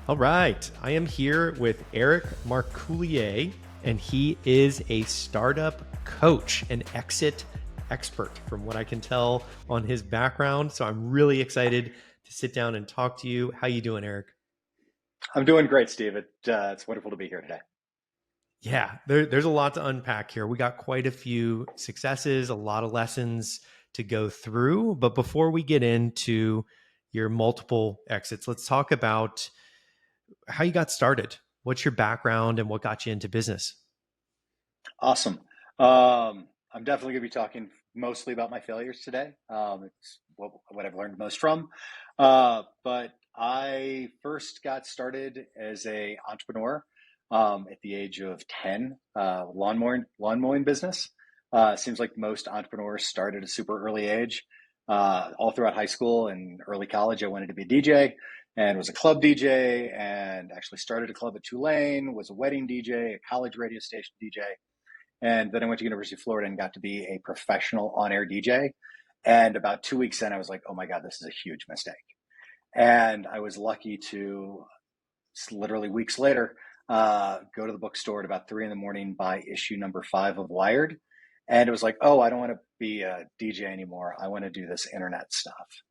All right. I am here with Eric Marcoullier, and he is a startup coach, an exit expert, from what I can tell on his background. So I'm really excited to sit down and talk to you. How you doing, Eric? I'm doing great, Steve. It's wonderful to be here today. Yeah, there's a lot to unpack here. We got quite a few successes, a lot of lessons to go through. But before we get into your multiple exits, let's talk about how you got started. What's your background and what got you into business? Awesome. I'm definitely going to be talking mostly about my failures today. It's what I've learned most from. But I first got started as a entrepreneur at the age of 10, lawn mowing business. Seems like most entrepreneurs start at a super early age. All throughout high school and early college, I wanted to be a DJ and was a club DJ and actually started a club at Tulane, was a wedding DJ, a college radio station DJ. And then I went to University of Florida and got to be a professional on-air DJ. And about 2 weeks in, I was like, oh my God, this is a huge mistake. And I was lucky to literally weeks later go to the bookstore at about 3 in the morning, buy issue number 5 of Wired. And it was like, oh, I don't want to be a DJ anymore. I want to do this internet stuff.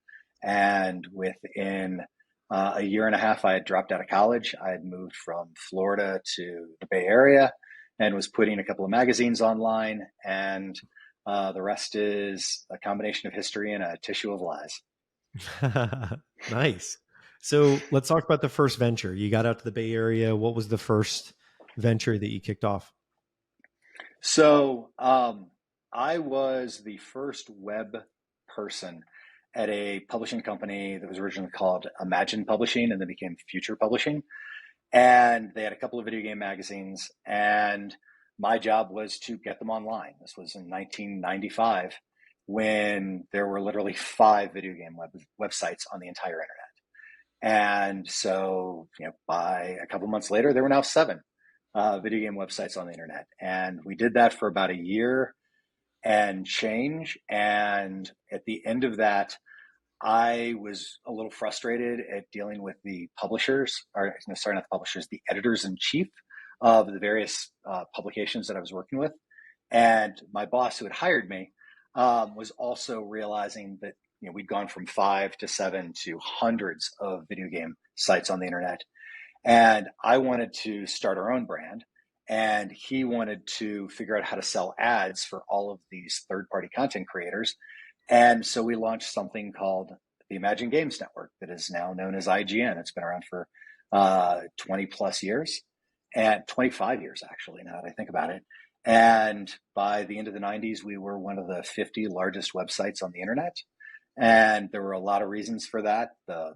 And within a year and a half, I had dropped out of college. I had moved from Florida to the Bay Area and was putting a couple of magazines online. And the rest is a combination of history and a tissue of lies. Nice. So let's talk about the first venture. You got out to the Bay Area. What was the first venture that you kicked off? So I was the first web person at a publishing company that was originally called Imagine Publishing and then became Future Publishing. And they had a couple of video game magazines, and my job was to get them online. This was in 1995 when there were literally 5 video game websites on the entire internet. And so, by a couple months later, there were now 7 video game websites on the internet. And we did that for about a year and change. And at the end of that, I was a little frustrated at dealing with the publishers, or sorry, not the publishers, the editors in chief of the various publications that I was working with. And my boss, who had hired me, was also realizing that we'd gone from 5 to 7 to hundreds of video game sites on the internet, and I wanted to start our own brand. And he wanted to figure out how to sell ads for all of these third-party content creators. And so we launched something called the Imagine Games Network that is now known as IGN. It's been around for 20 plus years and 25 years, actually, now that I think about it. And by the end of the 90s, we were one of the 50 largest websites on the internet. And there were a lot of reasons for that. The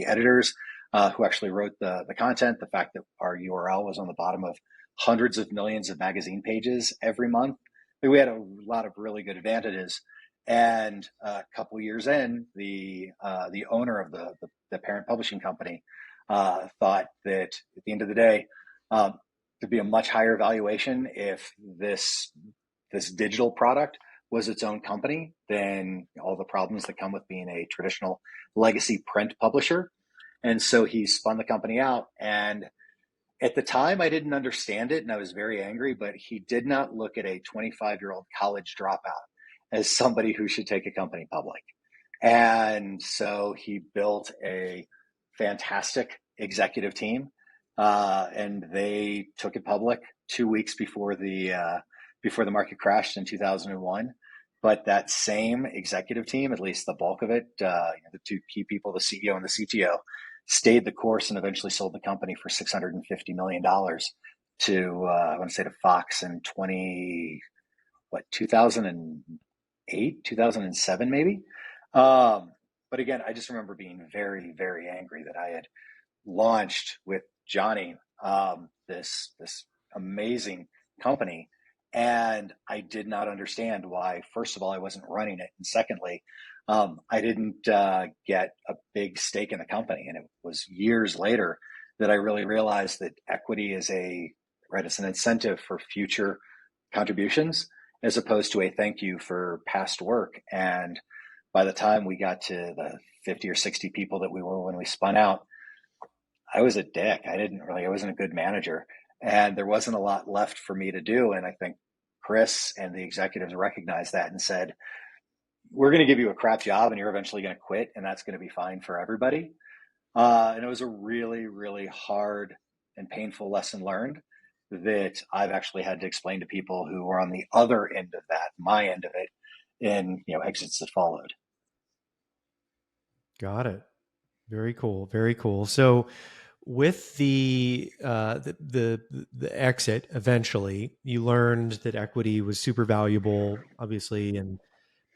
editors who actually wrote the content, the fact that our URL was on the bottom of hundreds of millions of magazine pages every month. We had a lot of really good advantages. And a couple of years in, the owner of the parent publishing company thought that at the end of the day, there'd be a much higher valuation if this digital product was its own company than all the problems that come with being a traditional legacy print publisher. And so he spun the company out. And at the time, I didn't understand it and I was very angry, but he did not look at a 25-year-old college dropout as somebody who should take a company public. And so he built a fantastic executive team, and they took it public 2 weeks before the market crashed in 2001. But that same executive team, at least the bulk of it, the 2 key people, the CEO and the CTO, stayed the course and eventually sold the company for $650 million to I want to say to Fox in 2008, 2007 maybe. But again, I just remember being very, very angry that I had launched with Johnny this amazing company, and I did not understand why. First of all, I wasn't running it, and secondly, I didn't get a big stake in the company. And it was years later that I really realized that equity is it's an incentive for future contributions as opposed to a thank you for past work. And by the time we got to the 50 or 60 people that we were when we spun out, I was a dick. I wasn't a good manager, and there wasn't a lot left for me to do. And I think Chris and the executives recognized that and said, we're going to give you a crap job and you're eventually going to quit, and that's going to be fine for everybody. And it was a really, really hard and painful lesson learned that I've actually had to explain to people who were on the other end of that, my end of it, in exits that followed. Got it. Very cool. Very cool. So with the exit, eventually you learned that equity was super valuable, obviously, and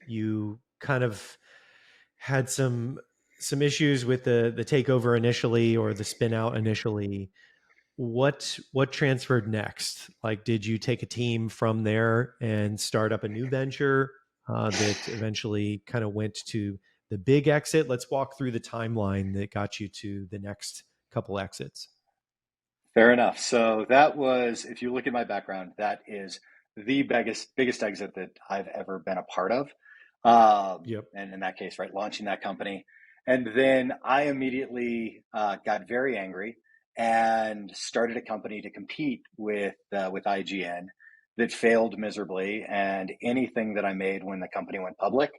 you kind of had some issues with the takeover initially or the spin out initially. What transferred next? Like, did you take a team from there and start up a new venture that eventually kind of went to the big exit? Let's walk through the timeline that got you to the next couple exits. Fair enough. So that was, if you look at my background, that is the biggest exit that I've ever been a part of. Yep. And in that case, right, launching that company. And then I immediately got very angry and started a company to compete with IGN that failed miserably. And anything that I made when the company went public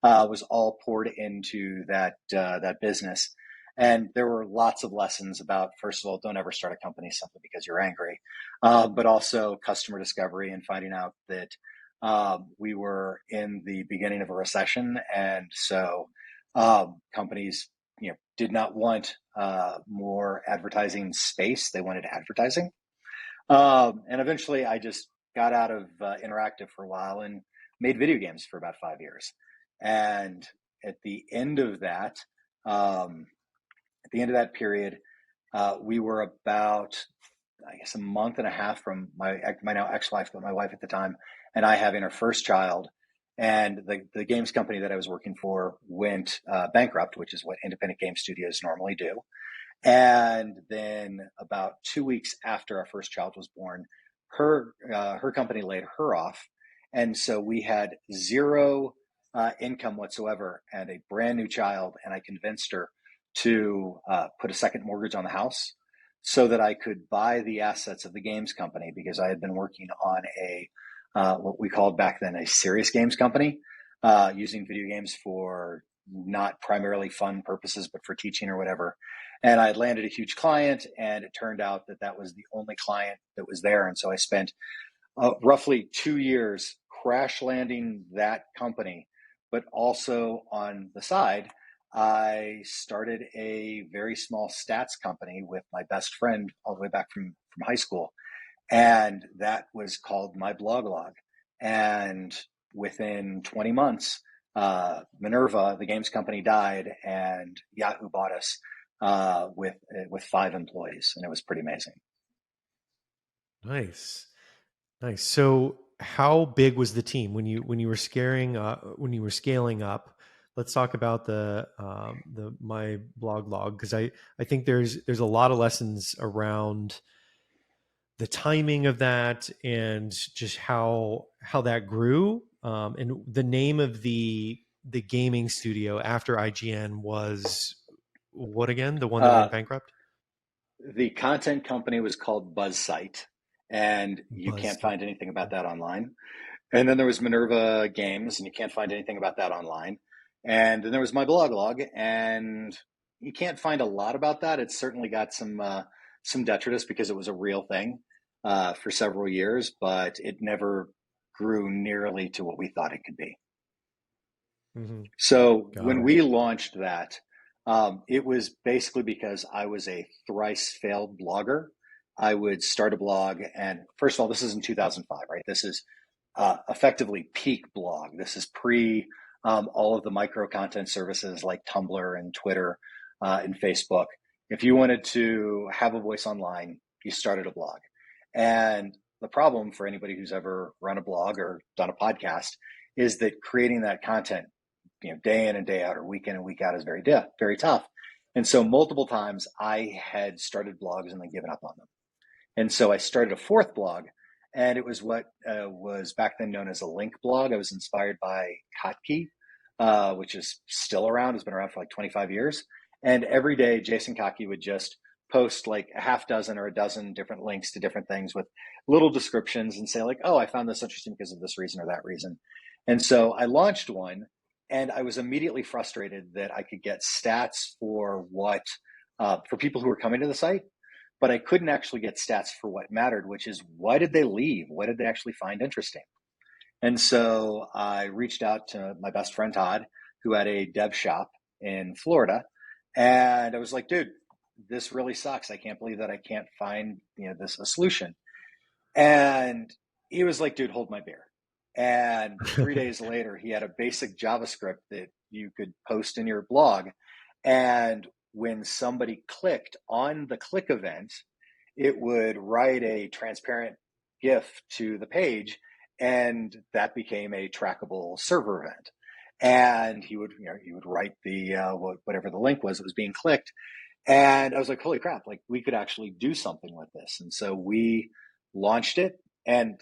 was all poured into that business. And there were lots of lessons about, first of all, don't ever start a company simply because you're angry, but also customer discovery and finding out that we were in the beginning of a recession. And so companies, did not want more advertising space. They wanted advertising. And eventually I just got out of interactive for a while and made video games for about 5 years. And at the end of that, um, at the end of that period, we were about, I guess, a month and a half from my now ex-wife, but my wife at the time, and I having our first child. And the games company that I was working for went bankrupt, which is what independent game studios normally do. And then about 2 weeks after our first child was born, her company laid her off, and so we had zero income whatsoever and a brand new child. And I convinced her to put a second mortgage on the house so that I could buy the assets of the games company, because I had been working on a what we called back then a serious games company, using video games for not primarily fun purposes, but for teaching or whatever. And I had landed a huge client, and it turned out that that was the only client that was there. And so I spent roughly 2 years crash landing that company, but also on the side, I started a very small stats company with my best friend all the way back from high school. And that was called MyBlogLog. And within 20 months, Minerva, the games company, died, and Yahoo bought us with 5 employees, and it was pretty amazing. Nice. Nice. So how big was the team when you were when you were scaling up? Let's talk about the my blog log, because I think there's a lot of lessons around the timing of that and just how that grew. And the name of the gaming studio after IGN was what again? The one that Uh, went bankrupt? the content company was called BuzzSite, and you can't Buzz. find anything about that online. And then there was Minerva Games, and you can't find anything about that online. And then there was my blog log, and you can't find a lot about that. It's certainly got some detritus because it was a real thing for several years, but it never grew nearly to what we thought it could be. Mm-hmm. So Got when it. we launched that, it was basically because I was a thrice failed blogger. I would start a blog, and first of all, this is in 2005, right? This is effectively peak blog. This is pre all of the micro content services like Tumblr and Twitter and Facebook. If you wanted to have a voice online, you started a blog. And the problem for anybody who's ever run a blog or done a podcast is that creating that content, day in and day out or week in and week out is very tough. And so multiple times I had started blogs and then given up on them. And so I started a fourth blog, and it was what was back then known as a link blog. I was inspired by Kottke, which is still around, has been around for like 25 years. And every day, Jason Kottke would just post like a half dozen or a dozen different links to different things with little descriptions and say like, oh, I found this interesting because of this reason or that reason. And so I launched one, and I was immediately frustrated that I could get stats for for people who were coming to the site, but I couldn't actually get stats for what mattered, which is why did they leave? What did they actually find interesting? And so I reached out to my best friend, Todd, who had a dev shop in Florida. And I was like, dude, this really sucks. I can't believe that I can't find, this a solution. And he was like, dude, hold my beer. And 3 days later, he had a basic JavaScript that you could post in your blog. And when somebody clicked on the click event, it would write a transparent GIF to the page, and that became a trackable server event. And he would write the whatever the link was that was being clicked. And I was like, holy crap, like we could actually do something with this. And so we launched it, and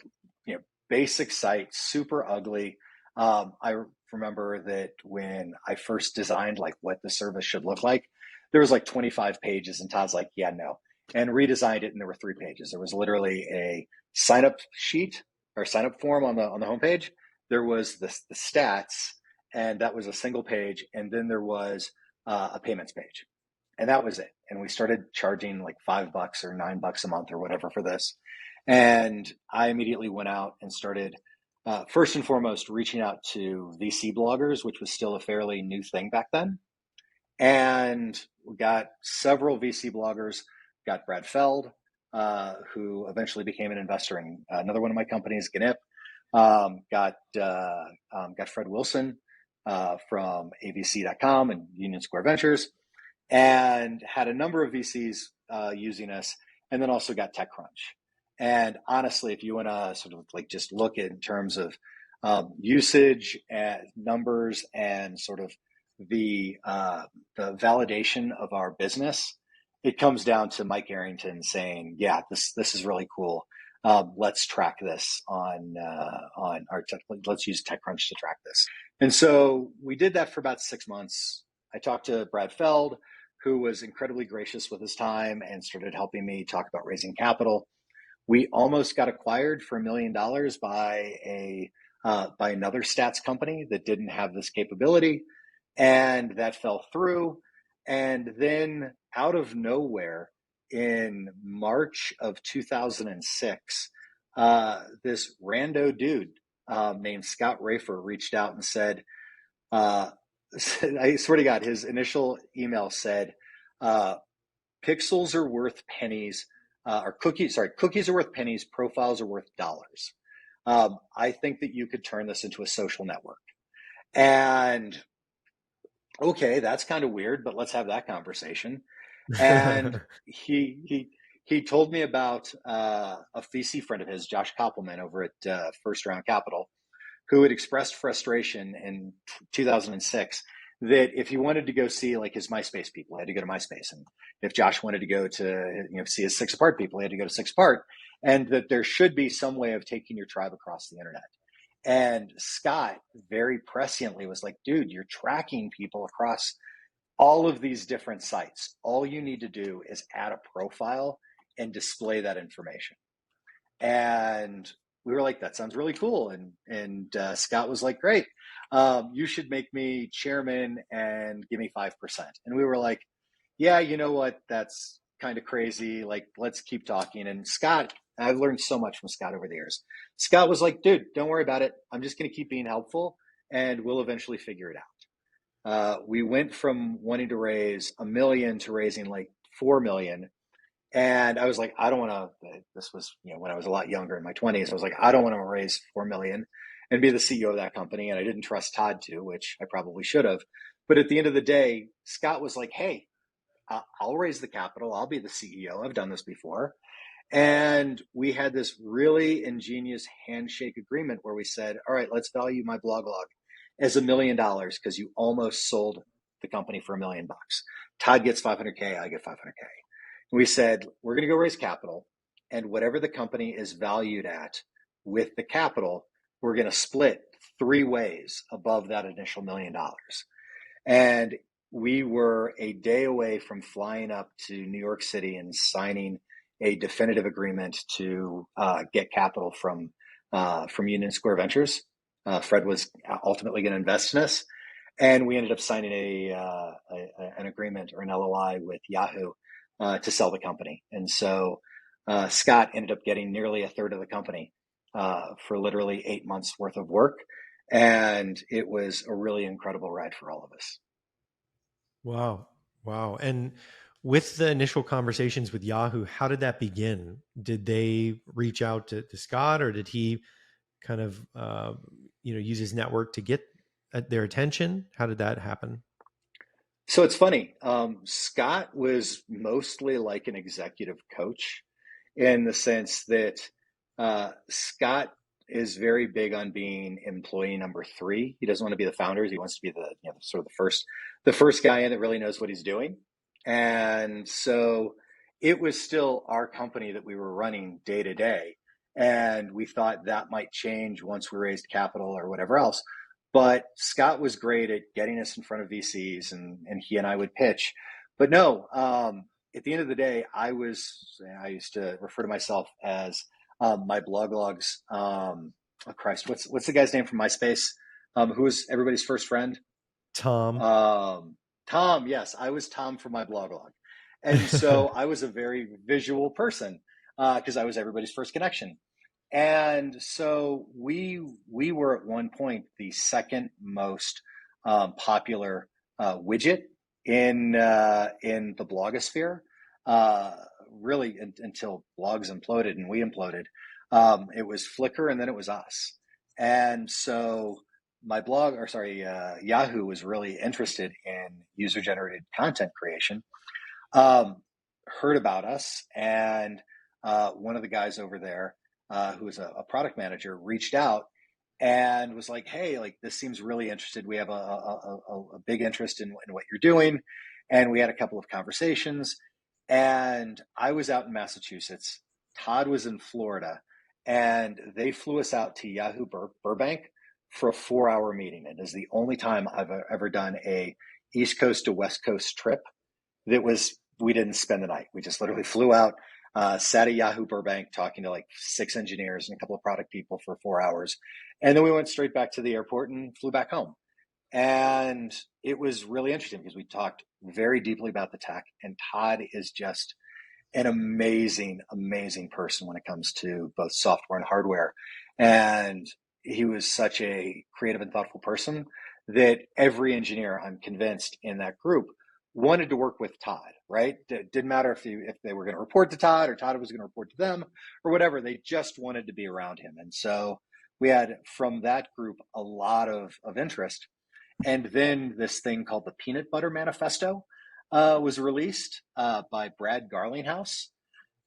basic site, super ugly. I remember that when I first designed like what the service should look like, there was like 25 pages, and Todd's like, yeah, no, and redesigned it, and there were 3 pages. There was literally a sign up sheet or sign up form on the homepage. There was the stats, and that was a single page, and then there was a payments page, and that was it. And we started charging like $5 or $9 a month or whatever for this. And I immediately went out and started, first and foremost, reaching out to VC bloggers, which was still a fairly new thing back then. And we got several VC bloggers. Got Brad Feld, who eventually became an investor in another one of my companies, Ganip. Got Fred Wilson from avc.com and Union Square Ventures, and had a number of VCs using us, and then also got TechCrunch. And honestly, if you want to sort of like just look in terms of usage and numbers and sort of the validation of our business, it comes down to Mike Arrington saying, "Yeah, this is really cool. Let's track this on our let's use TechCrunch to track this." And so we did that for about 6 months. I talked to Brad Feld, who was incredibly gracious with his time and started helping me talk about raising capital. We almost got acquired for $1 million by another stats company that didn't have this capability, and that fell through. And then out of nowhere, in March of 2006, this rando dude named Scott Rafer reached out and said, I swear to God, his initial email said, pixels are worth pennies, cookies are worth pennies, profiles are worth dollars. I think that you could turn this into a social network. And okay, that's kind of weird, but let's have that conversation. And he told me about a VC friend of his, Josh Koppelman, over at First Round Capital, who had expressed frustration in 2006 that if he wanted to go see like his MySpace people, he had to go to MySpace. And if Josh wanted to go to see his Six Apart people, he had to go to Six Apart. And that there should be some way of taking your tribe across the internet. And Scott very presciently was like, dude, you're tracking people across all of these different sites. All you need to do is add a profile and display that information. And we were like, that sounds really cool. And Scott was like, great, you should make me chairman and give me 5%. And we were like, yeah, you know what? That's kind of crazy. Like, let's keep talking. And Scott, I've learned so much from Scott over the years. Scott was like, dude, don't worry about it. I'm just going to keep being helpful, and we'll eventually figure it out. We went from wanting to raise $1 million to raising like $4 million. And I was like, I don't want to, this was, when I was a lot younger in my 20s, I was like, I don't want to raise 4 million and be the CEO of that company. And I didn't trust Todd to, which I probably should have. But at the end of the day, Scott was like, hey, I'll raise the capital. I'll be the CEO. I've done this before. And we had this really ingenious handshake agreement where we said, all right, let's value MyBlogLog as $1 million because you almost sold the company for $1 million. Todd gets 500K, I get 500K. We said, we're going to go raise capital, and whatever the company is valued at with the capital, we're going to split 3 ways above that initial $1 million. And we were a day away from flying up to New York City and signing a definitive agreement to get capital from Union Square Ventures. Fred was ultimately going to invest in us, and we ended up signing an agreement or an LOI with Yahoo to sell the company. And so Scott ended up getting nearly a third of the company for literally 8 months worth of work. And it was a really incredible ride for all of us. Wow. Wow. And with the initial conversations with Yahoo, how did that begin? Did they reach out to Scott, or did he kind of, use his network to get their attention? How did that happen? So it's funny. Scott was mostly like an executive coach in the sense that Scott is very big on being employee number three. He doesn't want to be the founders. He wants to be sort of the first guy in that really knows what he's doing. And so it was still our company that we were running day to day. And we thought that might change once we raised capital or whatever else. But Scott was great at getting us in front of VCs, and he and I would pitch. But no, at the end of the day, I used to refer to myself as MyBlogLog's. Oh Christ, what's the guy's name from MySpace? Who was everybody's first friend? Tom. Tom. Yes, I was Tom from MyBlogLog, and so I was a very visual person because I was everybody's first connection. And so we were at one point the second most popular widget in the blogosphere. Really, until blogs imploded and we imploded. It was Flickr, and then it was us. And so Yahoo was really interested in user-generated content creation. Heard about us, and one of the guys over there, who was a product manager, reached out and was like, "Hey, like this seems really interested. We have a big interest in what you're doing." And we had a couple of conversations. And I was out in Massachusetts. Todd was in Florida, and they flew us out to Yahoo Burbank for a 4-hour meeting. It is the only time I've ever done a East Coast to West Coast trip we didn't spend the night. We just literally flew out, sat at Yahoo Burbank talking to like 6 engineers and a couple of product people for 4 hours. And then we went straight back to the airport and flew back home. And it was really interesting because we talked very deeply about the tech. And Todd is just an amazing, amazing person when it comes to both software and hardware. And he was such a creative and thoughtful person that every engineer, I'm convinced, in that group wanted to work with Todd, right? It didn't matter if they were going to report to Todd or Todd was going to report to them or whatever. They just wanted to be around him. And so we had, from that group, a lot of interest. And then this thing called the Peanut Butter Manifesto was released by Brad Garlinghouse.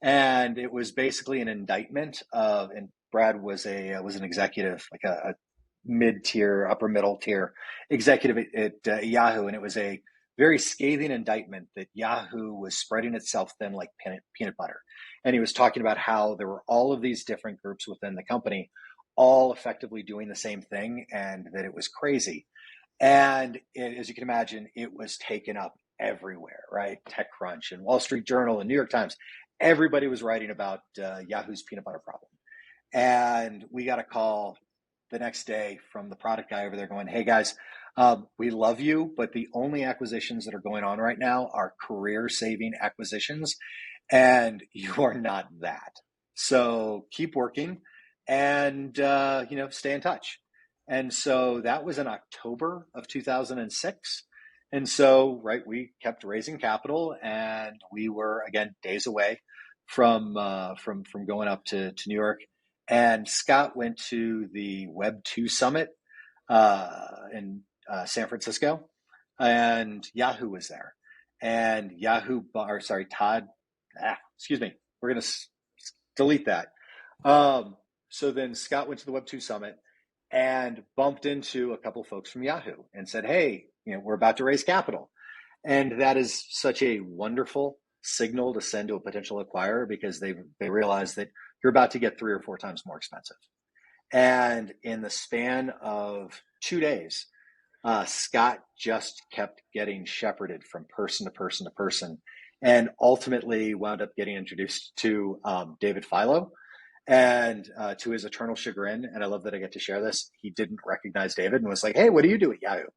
And it was basically an indictment of, and Brad was an executive, like a mid-tier, upper middle tier executive at Yahoo. And it was a very scathing indictment that Yahoo was spreading itself thin like peanut butter. And he was talking about how there were all of these different groups within the company, all effectively doing the same thing, and that it was crazy. And as you can imagine, it was taken up everywhere, right? TechCrunch and Wall Street Journal and New York Times. Everybody was writing about Yahoo's peanut butter problem. And we got a call the next day from the product guy over there going, "Hey guys, we love you, but the only acquisitions that are going on right now are career-saving acquisitions, and you are not that. So keep working and stay in touch." And so that was in October of 2006. And so, right, we kept raising capital, and we were again days away from going up to New York. And Scott went to the Web 2 Summit in San Francisco, and Yahoo was there. And Todd, excuse me, we're going to delete that. So then Scott went to the Web 2 Summit and bumped into a couple of folks from Yahoo and said, "Hey, we're about to raise capital." And that is such a wonderful signal to send to a potential acquirer, because they realize that you're about to get 3 or 4 times more expensive. And in the span of 2 days, Scott just kept getting shepherded from person to person to person, and ultimately wound up getting introduced to David Philo. And to his eternal chagrin, and I love that I get to share this, he didn't recognize David and was like, "Hey, what do you do at Yahoo?"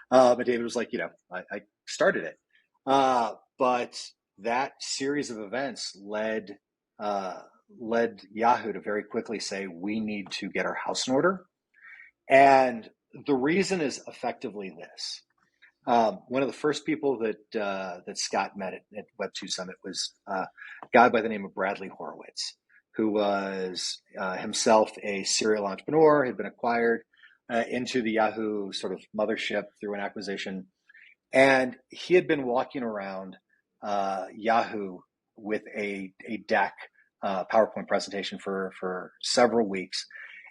But David was like, I started it. But that series of events led Yahoo to very quickly say, we need to get our house in order. And the reason is effectively this. One of the first people that Scott met at Web2 Summit was a guy by the name of Bradley Horowitz, who was himself a serial entrepreneur, had been acquired into the Yahoo sort of mothership through an acquisition. And he had been walking around Yahoo with a deck, PowerPoint presentation for several weeks.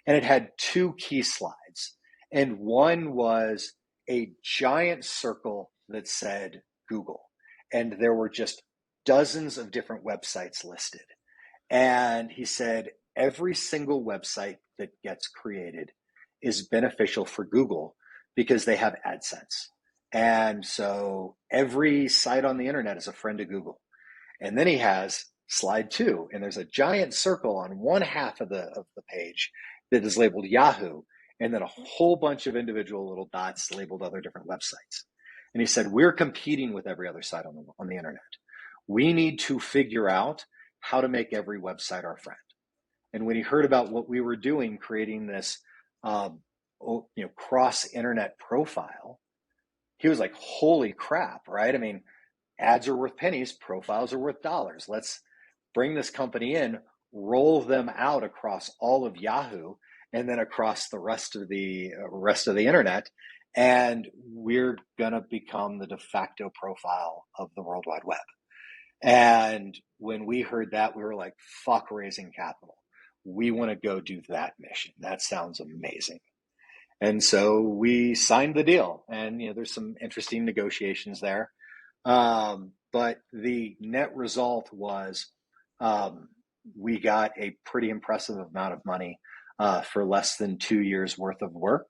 And it had two key slides. And one was a giant circle that said Google. And there were just dozens of different websites listed. And he said, every single website that gets created is beneficial for Google because they have AdSense. And so every site on the internet is a friend of Google. And then he has slide 2, and there's a giant circle on one half of the page that is labeled Yahoo, and then a whole bunch of individual little dots labeled other different websites. And he said, we're competing with every other site on the internet. We need to figure out how to make every website our friend. And when he heard about what we were doing, creating this cross-internet profile, he was like, holy crap, right? I mean, ads are worth pennies, profiles are worth dollars. Let's bring this company in, roll them out across all of Yahoo, and then across the rest of the internet, and we're gonna become the de facto profile of the World Wide Web. And when we heard that, we were like, fuck raising capital. We want to go do that mission. That sounds amazing. And so we signed the deal, and there's some interesting negotiations there. But the net result was we got a pretty impressive amount of money for less than 2 years worth of work.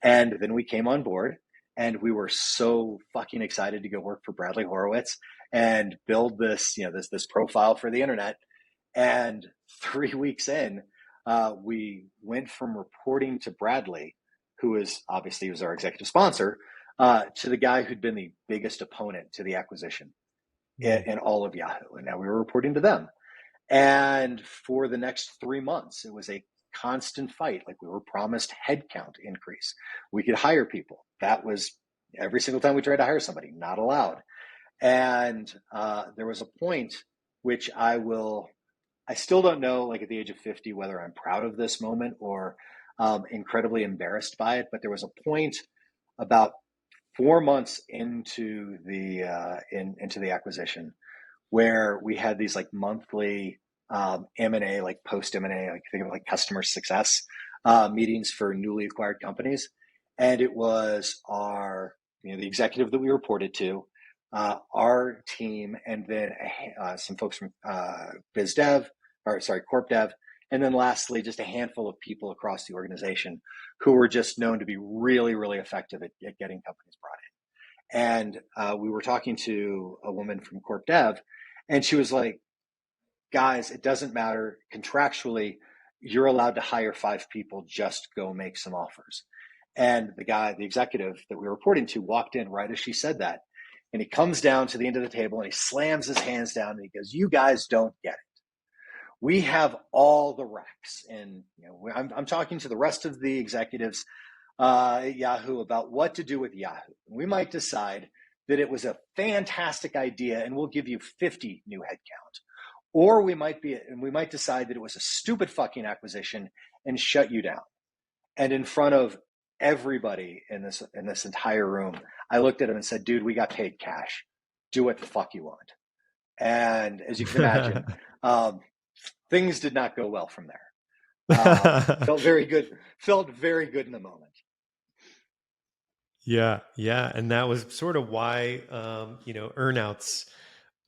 And then we came on board, and we were so fucking excited to go work for Bradley Horowitz and build this, this profile for the internet. And 3 weeks in, we went from reporting to Bradley, who was our executive sponsor, to the guy who'd been the biggest opponent to the acquisition in all of Yahoo. And now we were reporting to them. And for the next 3 months, it was a constant fight. Like, we were promised headcount increase. We could hire people. That was every single time we tried to hire somebody, not allowed. And there was a point which I still don't know, like at the age of 50, whether I'm proud of this moment or incredibly embarrassed by it. But there was a point about 4 months into the acquisition where we had these like monthly M&A, like post M&A, like think of like customer success meetings for newly acquired companies. And it was the executive that we reported to, our team, and then some folks from Corp Dev, and then lastly, just a handful of people across the organization who were just known to be really, really effective at getting companies brought in. And we were talking to a woman from Corp Dev, and she was like, guys, it doesn't matter. Contractually, you're allowed to hire 5 people, just go make some offers. And the executive that we were reporting to, walked in right as she said that. And he comes down to the end of the table and he slams his hands down and he goes, you guys don't get it. We have all the recs. And I'm talking to the rest of the executives at Yahoo about what to do with Yahoo. We might decide that it was a fantastic idea and we'll give you 50 new headcount. Or we might decide that it was a stupid fucking acquisition and shut you down. And in front of everybody in this entire room, I looked at him and said, dude, we got paid cash. Do what the fuck you want. And as you can imagine, things did not go well from there. Felt very good in the moment. Yeah. And that was sort of why, earnouts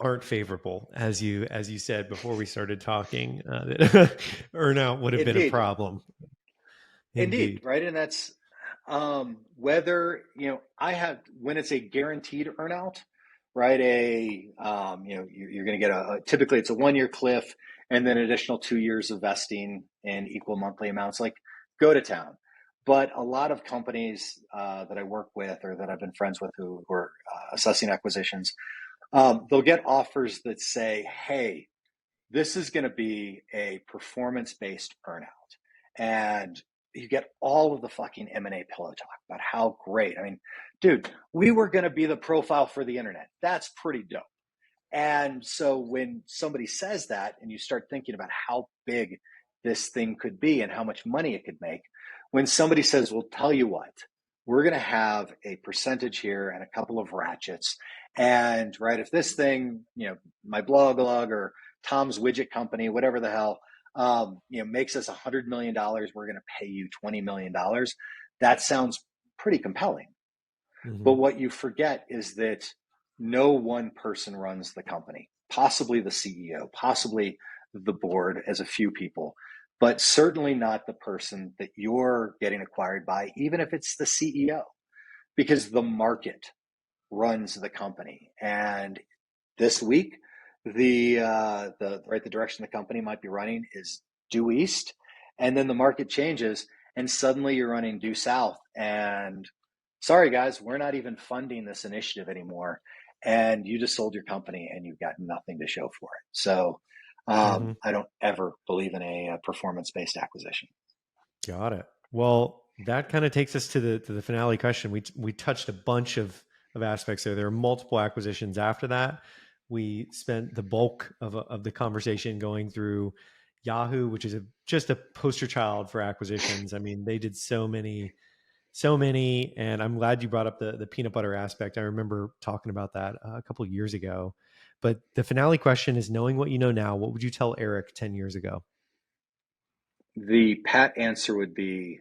aren't favorable, as you said before we started talking, that earnout would have been a problem. Indeed, right? And that's Whether, I have, when it's a guaranteed earnout, right? You're going to get typically it's a 1 year cliff and then additional 2 years of vesting in equal monthly amounts, like go to town. But a lot of companies that I work with or that I've been friends with who are assessing acquisitions, they'll get offers that say, hey, this is going to be a performance-based earnout. And you get all of the fucking M&A pillow talk about how great. I mean, dude, we were going to be the profile for the internet. That's pretty dope. And so when somebody says that and you start thinking about how big this thing could be and how much money it could make, when somebody says, well, tell you what, we're going to have a percentage here and a couple of ratchets. And right, if this thing, MyBlogLog or Tom's widget company, whatever the hell, makes us $100 million, we're going to pay you $20 million. That sounds pretty compelling. But Mm-hmm. what you forget is that no one person runs the company, possibly the CEO, possibly the board as a few people, but certainly not the person that you're getting acquired by, even if it's the CEO, because the market runs the company. And this week, the direction the company might be running is due east, and then the market changes, and suddenly you're running due south. And sorry, guys, we're not even funding this initiative anymore. And you just sold your company, and you've got nothing to show for it. So Mm-hmm. I don't ever believe in a performance-based acquisition. Got it. Well, that kind of takes us to the finale question. We touched a bunch of aspects there. There are multiple acquisitions after that. We spent the bulk of the conversation going through Yahoo, which is just a poster child for acquisitions. I mean, they did so many, and I'm glad you brought up the peanut butter aspect. I remember talking about that a couple of years ago. But the finale question is: knowing what you know now, what would you tell Eric 10 years ago? The pat answer would be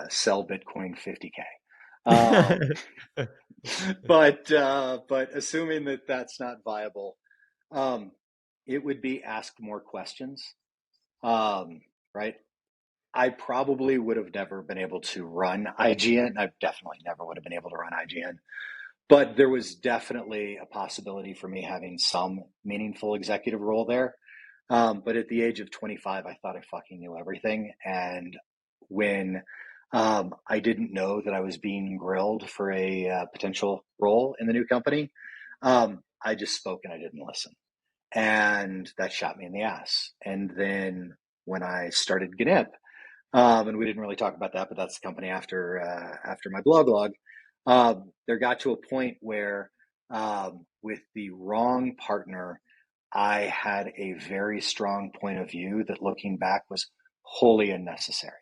sell Bitcoin 50K. Um, but assuming that that's not viable, um, it would be ask more questions. Right? I probably would have never been able to run IGN. I definitely never would have been able to run IGN, but there was definitely a possibility for me having some meaningful executive role there. But at the age of 25, I thought I fucking knew everything. And when I didn't know that I was being grilled for a potential role in the new company, I just spoke and I didn't listen. And that shot me in the ass. And then when I started GNIP, and we didn't really talk about that, but that's the company after MyBlogLog. There got to a point where, with the wrong partner, I had a very strong point of view that, looking back, was wholly unnecessary.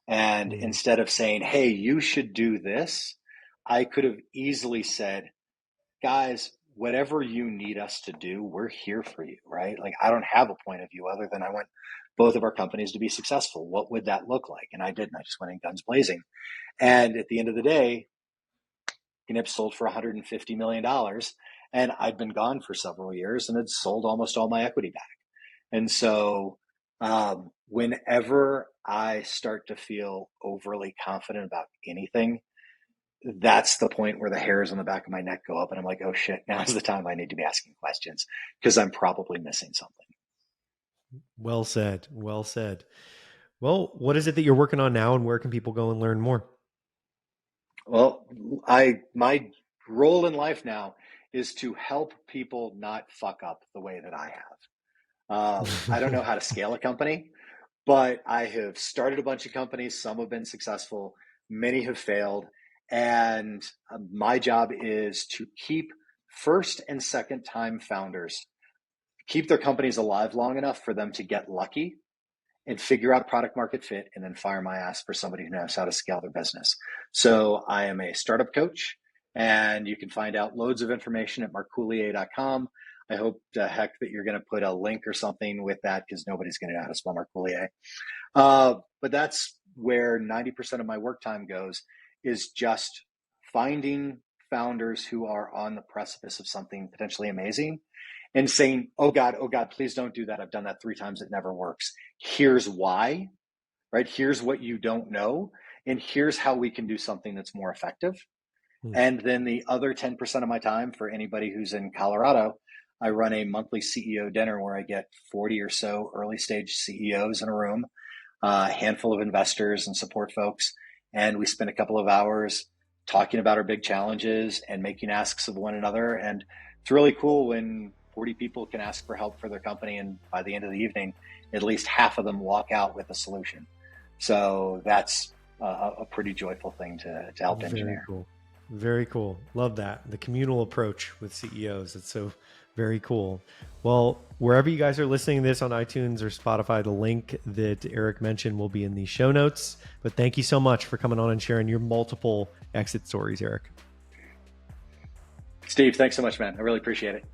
And Mm, instead of saying, "Hey, you should do this," I could have easily said, "Guys, whatever you need us to do, we're here for you," right? Like, I don't have a point of view other than I want both of our companies to be successful. What would that look like? And I didn't. I just went in guns blazing. And at the end of the day, Knip sold for $150 million. And I'd been gone for several years and had sold almost all my equity back. And so, whenever I start to feel overly confident about anything, that's the point where the hairs on the back of my neck go up and I'm like, oh shit, now's the time I need to be asking questions because I'm probably missing something. well said. Well said. Well, what is it that you're working on now, and where can people go and learn more? Well, my role in life now is to help people not fuck up the way that I have. I don't know how to scale a company, but I have started a bunch of companies. Some have been successful, many have failed. And my job is to keep first and second time founders, keep their companies alive long enough for them to get lucky and figure out product market fit and then fire my ass for somebody who knows how to scale their business. So I am a startup coach, and you can find out loads of information at marcoullier.com. I hope to heck that you're going to put a link or something with that because nobody's going to know how to spell Marcoullier. But that's where 90% of my work time goes, is just finding founders who are on the precipice of something potentially amazing and saying, oh God, please don't do that. I've done that 3 times. It never works. Here's why, right? Here's what you don't know. and here's how we can do something that's more effective. Hmm. And then the other 10% of my time, for anybody who's in Colorado, I run a monthly CEO dinner where I get 40 or so early stage CEOs in a room, a handful of investors and support folks. And we spend a couple of hours talking about our big challenges and making asks of one another. And it's really cool when 40 people can ask for help for their company. And by the end of the evening, at least half of them walk out with a solution. So that's a pretty joyful thing to help Very engineer. cool. Very cool. Love that. The communal approach with CEOs. It's so very cool. Well, wherever you guys are listening to this on iTunes or Spotify, the link that Eric mentioned will be in the show notes. But thank you so much for coming on and sharing your multiple exit stories, Eric. Steve, thanks so much, man. I really appreciate it.